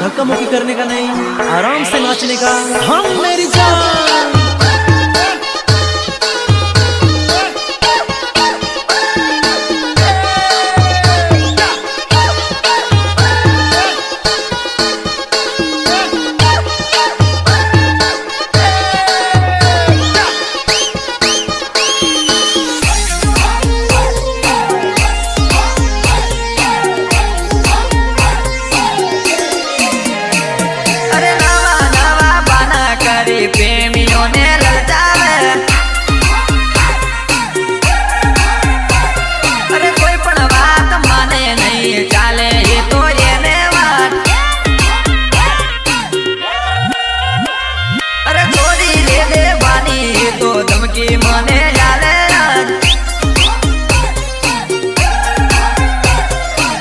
धक्का मुक्की करने का नहीं, आराम से नाचने का। हम मेरी जान। प्रेमियों ने ललचावे, अरे कोई पण बात माने नहीं, चाले ये तो ये ने बात। अरे छोरी ले दे बानी, ये तो धमकी मने जाले।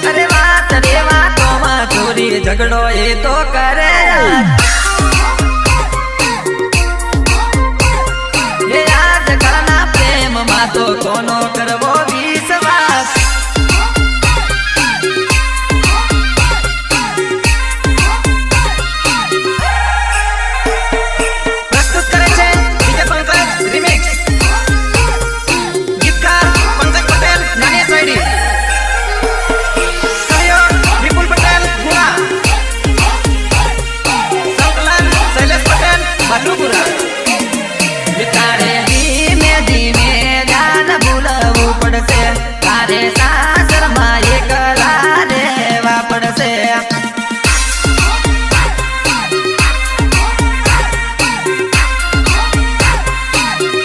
अरे बात रे बातों में चोरी झगड़ो ये तो करे। तो कोनो करवो विश्वास, प्रस्तुत करे छे डीजे पंकज रिमिक्स, गीतकार पंकज पटेल नानी साइडी, सहयोग विपुल पटेल गुना, संकलन शैलेश पटेल बालूपुरा। तारे धीमे धीमे भूलવું પડશે, તારે સાસરમાં એકલા રહેવા પડશે।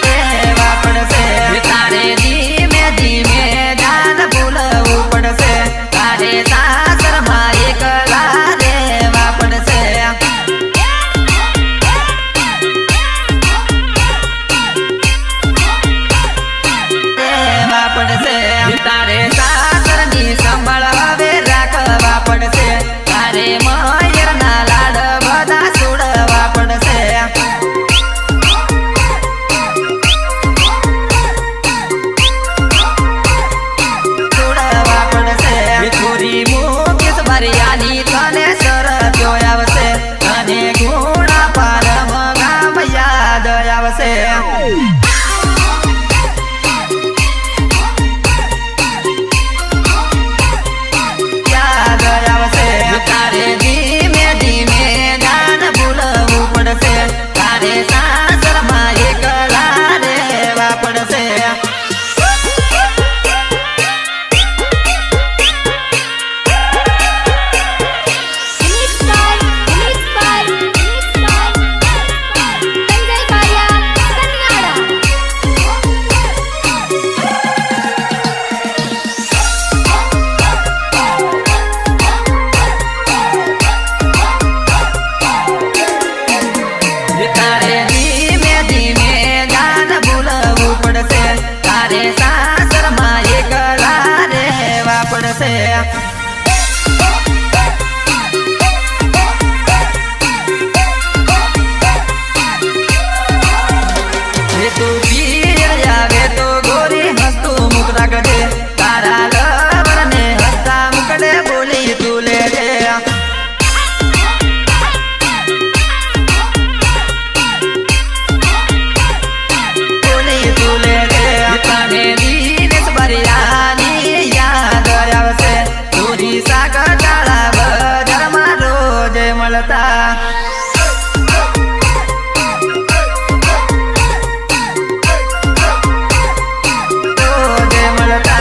રહેવા પડશે, તારે ધીમે ધીમે જાન ભૂલવું પડશે, તારે સાસરમાં એકલા રહેવા પડશે। तारे सासरनी संभाळवे राखवा पड़से, तारे मयरना लाड बधा सुड़वा पड़से। सुड़वा पड़से, छोरी मुकेश बारियानी तने शरत आवशे, तने गुणा पारम गाम याद आवशे। तारे धीमे धीमे जान भूलવું પડશે, તારે સાસરમાં એકલા રહેવા પડશે। तारे धीमे धीमे जान भूलવું પડશે, તારે સાસરમાં એકલા રહેવા પડશે। तू पीर आवे तो गोरी हंसतू मुख राखजे, तारा लवर ने हंसता मुखड़े बोली तू ले जे। साकटाळा बजारमा रोज મળતા, રોજ મળતા।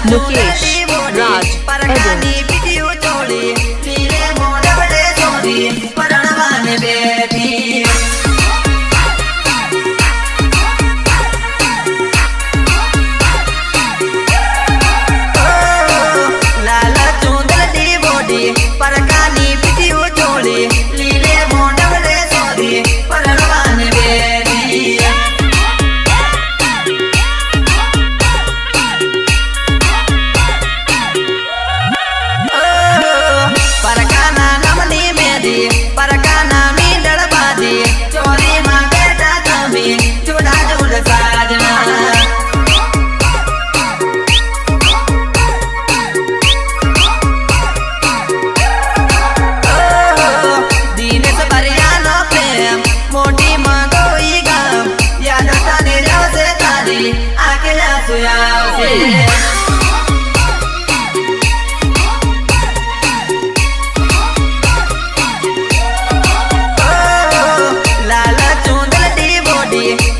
Mukesh Raj परकानी पिटियो चोली लीले मोड़ बड़े चोरी परणवान बेटी लाल चूंदल दी बोडी परकानी पिटियो चोली लीले मोड़ बड़े चोरी परणवान बेटी परकाना नमनी मेदी परकाना मी डड़बादी चोरी मां बेटा कमी चूड़ा चूड़ साजना दीनेश बरियानो प्रेम मोटी मां दोई गाम याद ताने जाओ से तारी आके जा सुयाओ से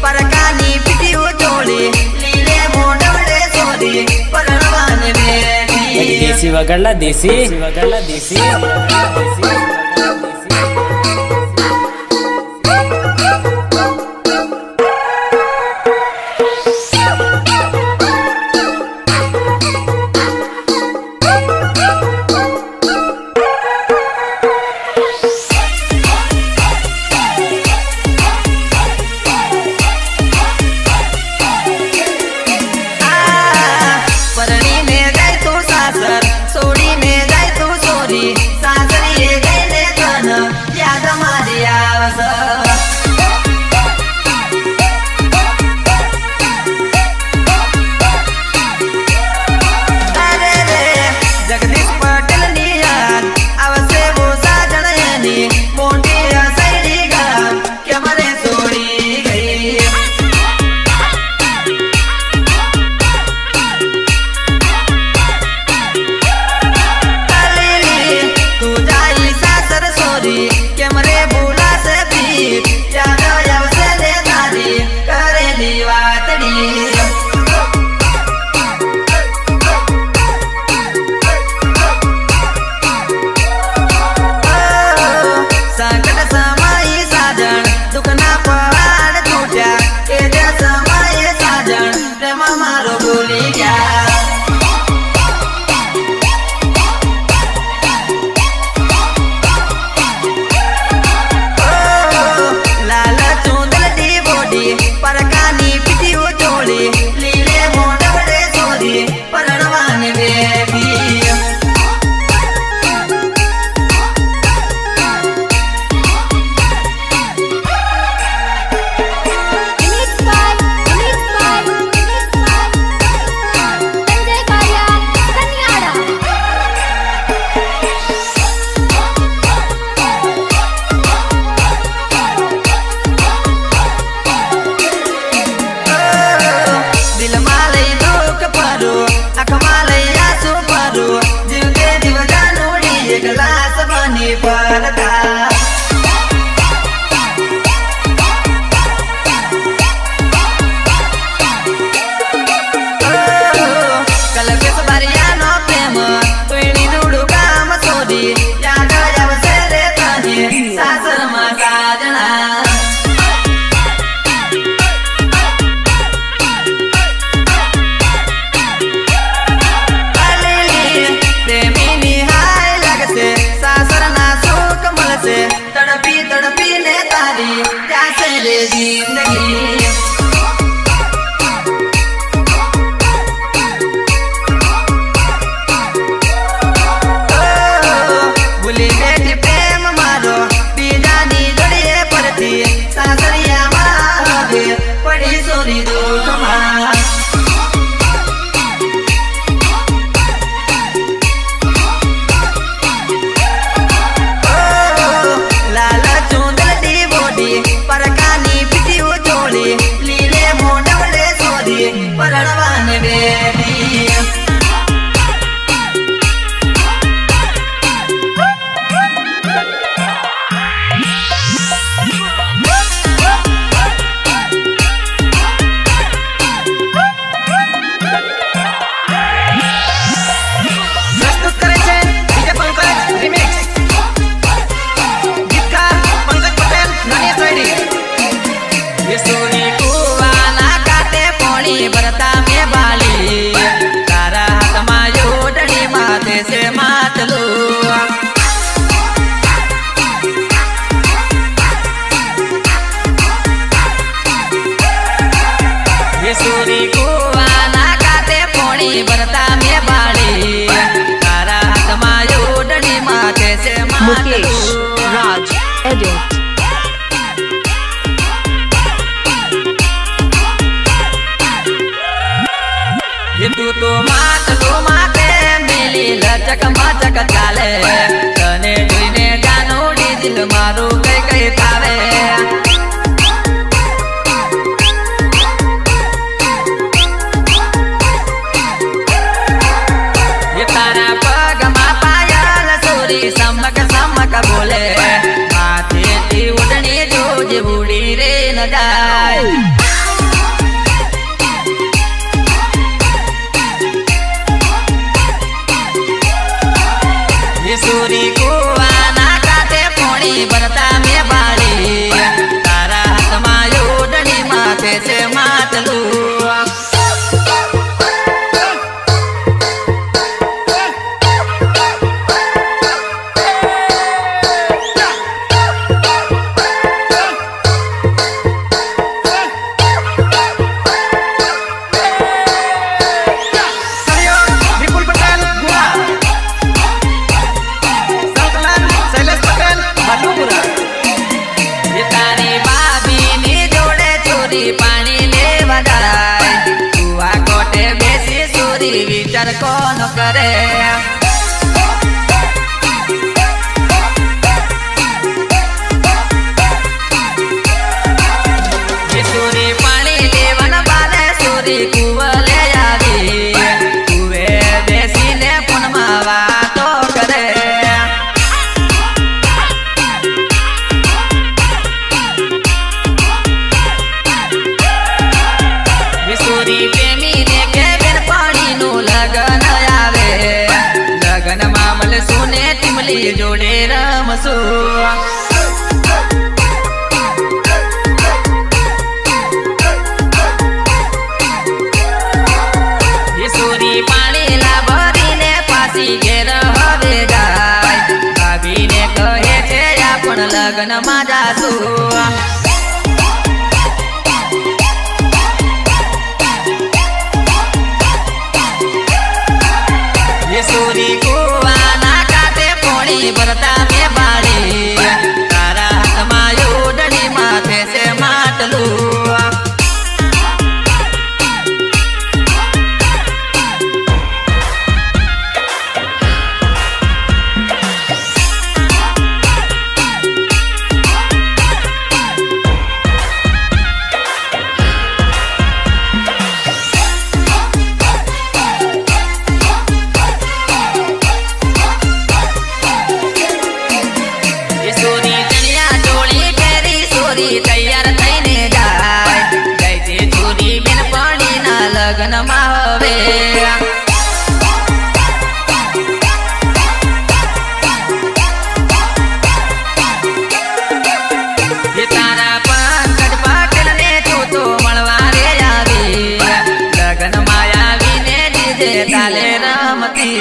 परकानी पिटियो चोली लीले मोड़वड़े सोरी परणवान बेटी देसी वगड़ला देसी वगड़ला देसी परणी में जाए तू सासर सोड़ी में जाए तू सोरी सासरी ये गए ने कन याद मारी आवस अरे रे जगदीश पटेल नी याद आवसे वो साजन यानी मोटी सैडी गाम के मरे सोड़ी गई तू जाई सासर सोरी कैमरे बोला से भी ज्यादा से दे तारी करेली वातड़ी संकट समाई साजन दुख ना पहाड़ टूटा ए दे समाई साजन प्रेम मारो बोली गया लाल चूंदल दी बोडी परकानी पिटियो चोली लीले मोड़ बड़े सोरी परणवान बेटी संजय कालिया कन्याड़ा दिल माले दुख परो अख माले आंसू परो जीव के जीव जानूड़ी एक लाश बनी पड़ता कल के बरियानो प्रेम तुणी दूडू काम सोरी याद जब से रे ताने सासर मां साजना प्रेमी निहाय लगते सासर ना सुख मल से तड़पी तड़पी ने तारी जैसे रे जिंदगी भूली बेटी प्रेम मारो बीजानी जड़िए पड़ती सासरिया मारे पड़ी सोरी दुख मां लाल चूंदल दी बोडी परकानी पिटियो से Mukesh Raj Edit. ये तू तो माते मिली लचक मचक चाले तने जोईने जानोडी दिल मारू कई कई थावे ये तारा पगमा पायल सोरी समक समक बोले माथे ती उड़नी जोज बूढ़ी रे न जाए सूरी कुआना काटे पोणी बरता में बाड़ी तारा हाथ मायोडनी माथे से मातलू विचार कौन करे सूरी पानी लेवन बाले सूरी कुवले आवी कुवे बेसी ने पुन मावा तो करे सूरी प्रेमी ने के बिन पानी नु लगन आवे लगन मामल सुने तिमली जोड़े रमसू ये सूरी पानी ला भरी ने पासी घेर हवे जाय भाभी ने कहे छे आपण लगन मा जासू सूरी कुआना काटे पोणी बरता में बाड़ी तारा हाथ मायोडनी माथे से मातलू तैयार थईने जाय जय जे छोरी बिन पानी ना लगन मा हवे ये तारा पंकज पाटिल ने तो मळवा रे आवी लगन मायावी ने डीजे ताले रमती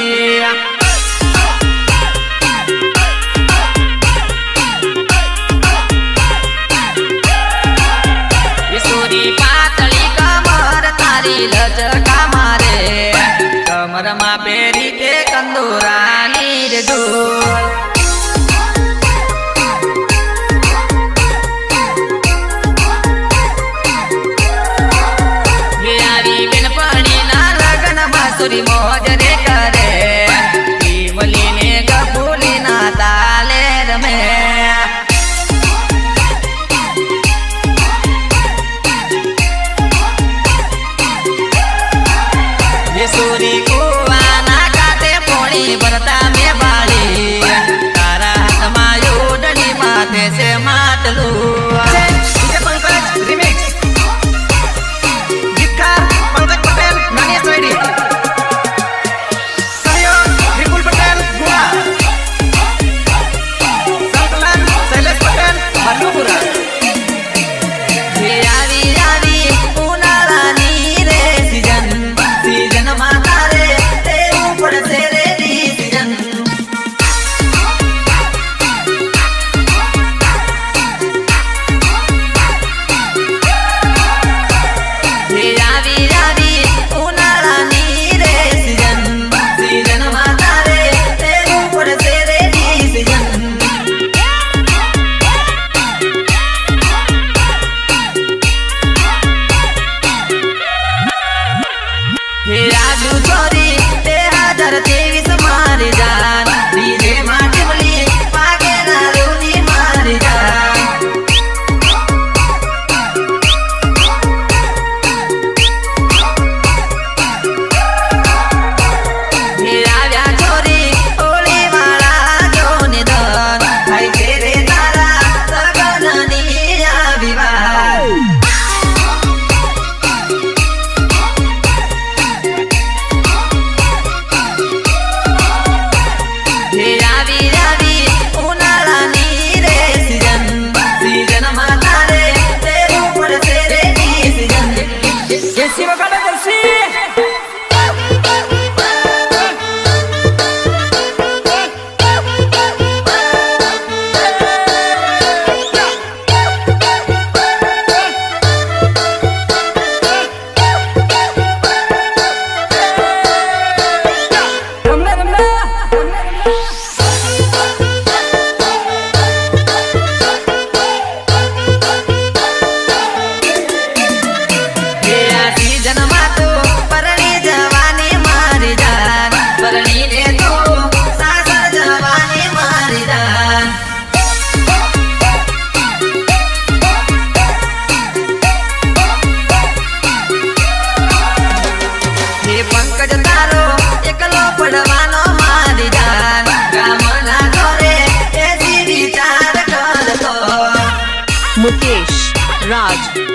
पातली कमर तारी लचका मारे कमर मा पेरी के कंदूरा नीर डोल यारी बिन पानी ना लगन बांसुरी मौज रे करे टीमली ने गफूली ना ताले रमे सूरी कुआना Raj